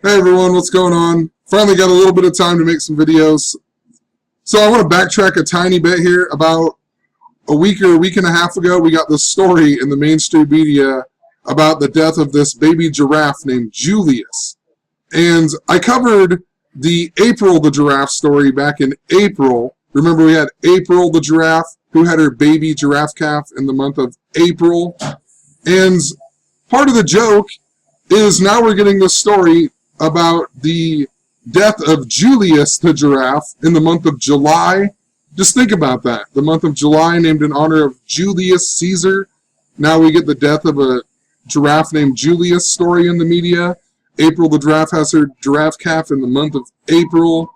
Hey everyone, what's going on? Finally got a little bit of time to make some videos. So I want to backtrack a tiny bit here. About a week or a week and a half ago, we got this story in the mainstream media about the death of this baby giraffe named Julius. And I covered the April the Giraffe story back in April. Remember we had April the Giraffe, who had her baby giraffe calf in the month of April. And part of the joke is now we're getting this story about the death of Julius the Giraffe in the month of July. Just think about that. The month of July, named in honor of Julius Caesar. Now we get the death of a giraffe named Julius story in the media. April the Giraffe has her giraffe calf in the month of April.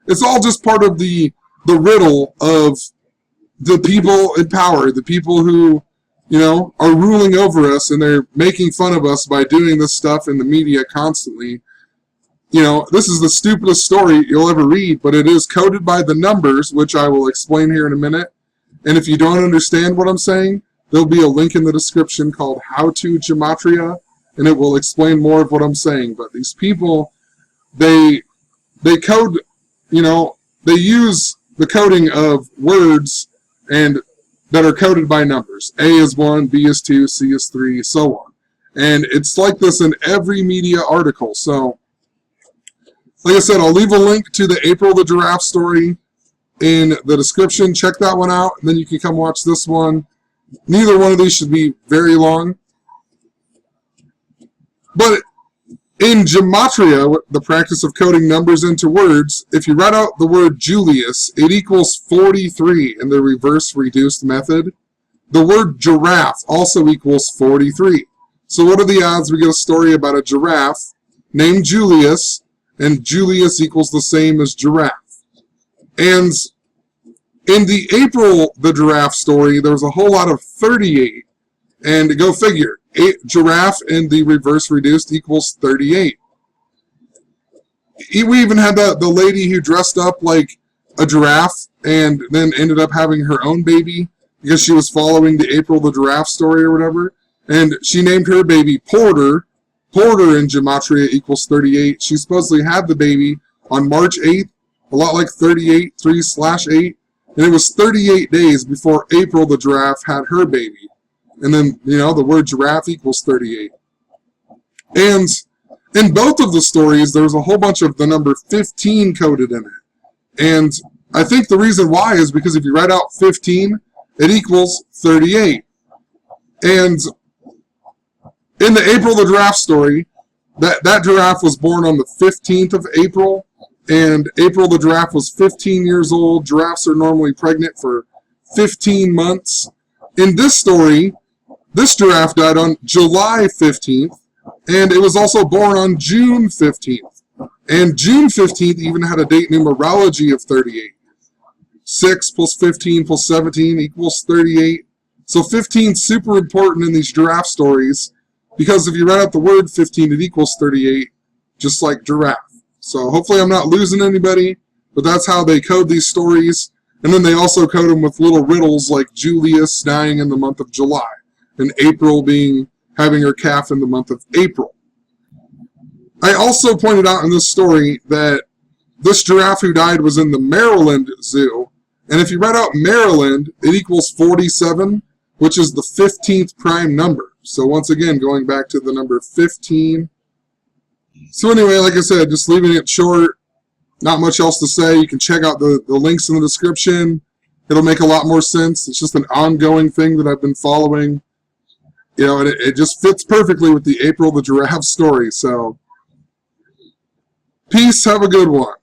It's all just part of the riddle of the people in power, the people who, you know, are ruling over us, and they're making fun of us by doing this stuff in the media constantly. You know, this is the stupidest story you'll ever read, but it is coded by the numbers, which I will explain here in a minute. And if you don't understand what I'm saying, there'll be a link in the description called How to Gematria, and it will explain more of what I'm saying. But these people, they code, you know, they use the coding of words and that are coded by numbers. A is 1, B is 2, C is 3, so on. And it's like this in every media article. So, like I said, I'll leave a link to the April the Giraffe story in the description. Check that one out, and then you can come watch this one. Neither one of these should be very long. But in Gematria, the practice of coding numbers into words, if you write out the word Julius, it equals 43 in the reverse reduced method. The word giraffe also equals 43. So what are the odds we get a story about a giraffe named Julius, and Julius equals the same as giraffe? And in the April the Giraffe story, there was a whole lot of 38. And go figure, giraffe in the reverse reduced equals 38. We even had the lady who dressed up like a giraffe and then ended up having her own baby because she was following the April the Giraffe story or whatever. And she named her baby Porter. Porter in Gematria equals 38. She supposedly had the baby on March 8th, a lot like 38, 3/8. And it was 38 days before April the Giraffe had her baby. And then, you know, the word giraffe equals 38. And in both of the stories, there was a whole bunch of the number 15 coded in it. And I think the reason why is because if you write out 15, it equals 38. And in the April the Giraffe story, that giraffe was born on the 15th of April, and April the Giraffe was 15 years old. Giraffes are normally pregnant for 15 months. In this story, this giraffe died on July 15th, and it was also born on June 15th. And June 15th even had a date numerology of 38. 6 plus 15 plus 17 equals 38. So 15 is super important in these giraffe stories, because if you write out the word 15, it equals 38, just like giraffe. So hopefully I'm not losing anybody, but that's how they code these stories. And then they also code them with little riddles like Julius dying in the month of July, and April having her calf in the month of April. I also pointed out in this story that this giraffe who died was in the Maryland Zoo, and if you write out Maryland, it equals 47, which is the 15th prime number. So once again, going back to the number 15. So anyway, like I said, just leaving it short. Not much else to say. You can check out the links in the description. It'll make a lot more sense. It's just an ongoing thing that I've been following. You know, and it just fits perfectly with the April the Giraffe story. So, peace. Have a good one.